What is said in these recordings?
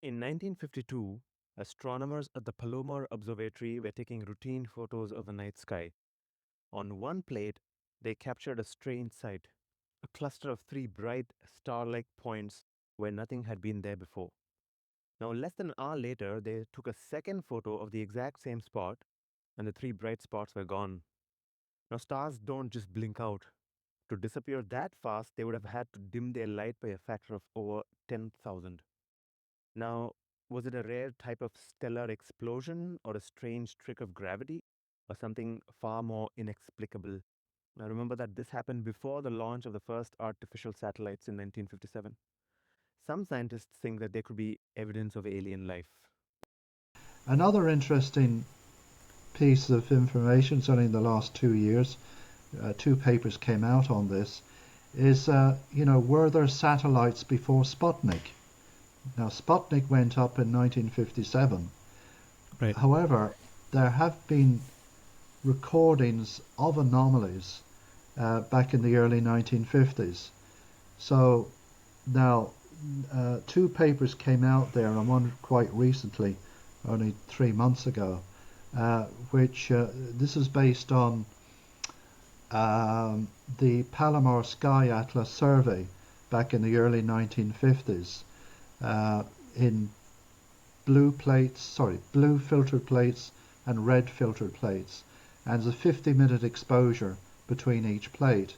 In 1952, astronomers at the Palomar Observatory were taking routine photos of the night sky. On one plate, they captured a strange sight, a cluster of three bright star-like points where nothing had been there before. Now, less than an hour later, they took a second photo of the exact same spot, and the three bright spots were gone. Now, stars don't just blink out. To disappear that fast, they would have had to dim their light by a factor of over 10,000. Now, was it a rare type of stellar explosion or a strange trick of gravity or something far more inexplicable? Now, remember that this happened before the launch of the first artificial satellites in 1957. Some scientists think that there could be evidence of alien life. Another interesting piece of information, certainly in the last 2 years, two papers came out on this, is, were there satellites before Sputnik? Now, Sputnik went up in 1957. Right. However, there have been recordings of anomalies back in the early 1950s. So now, two papers came out there, and one quite recently, only 3 months ago, which this is based on the Palomar Sky Atlas survey back in the early 1950s in blue filtered plates and red filtered plates, and there's a 50-minute exposure between each plate.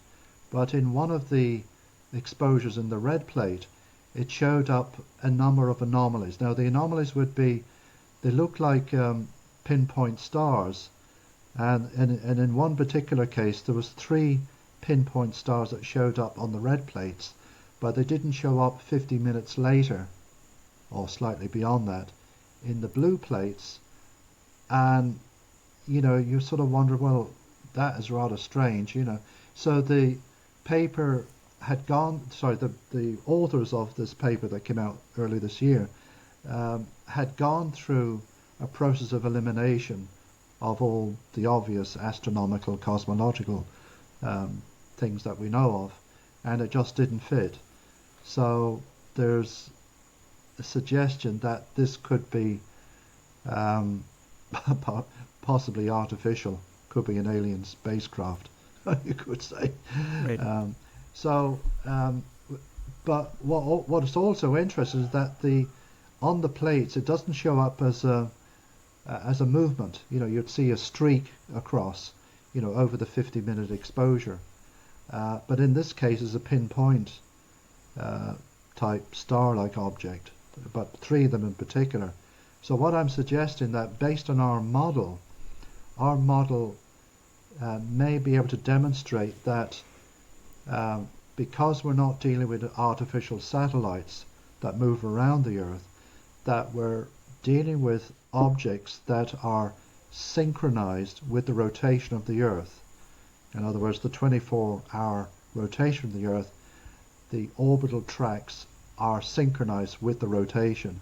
But in one of the exposures in the red plate, it showed up a number of anomalies. Now the anomalies would be, they look like pinpoint stars, and in one particular case there was 3 pinpoint stars that showed up on the red plates, but they didn't show up 50 minutes later or slightly beyond that in the blue plates. And you sort of wonder, well, that is rather strange. So the paper had gone, sorry, the authors of this paper that came out early this year had gone through a process of elimination of all the obvious astronomical, cosmological things that we know of, and it just didn't fit. So there's a suggestion that this could be possibly artificial, could be an alien spacecraft, you could say. Right. So, but what is also interesting is that on the plates it doesn't show up as a movement. You'd see a streak across, over the 50-minute exposure. But in this case, it's a pinpoint type star-like object, but 3 of them in particular. So what I'm suggesting that based on our model may be able to demonstrate that because we're not dealing with artificial satellites that move around the Earth, that we're dealing with objects that are synchronized with the rotation of the Earth. In other words, the 24-hour rotation of the Earth, the orbital tracks are synchronized with the rotation.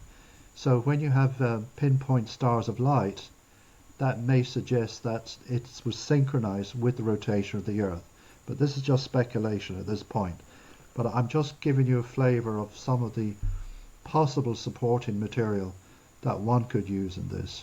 So when you have pinpoint stars of light, that may suggest that it was synchronized with the rotation of the Earth. But this is just speculation at this point. But I'm just giving you a flavor of some of the possible supporting material that one could use in this.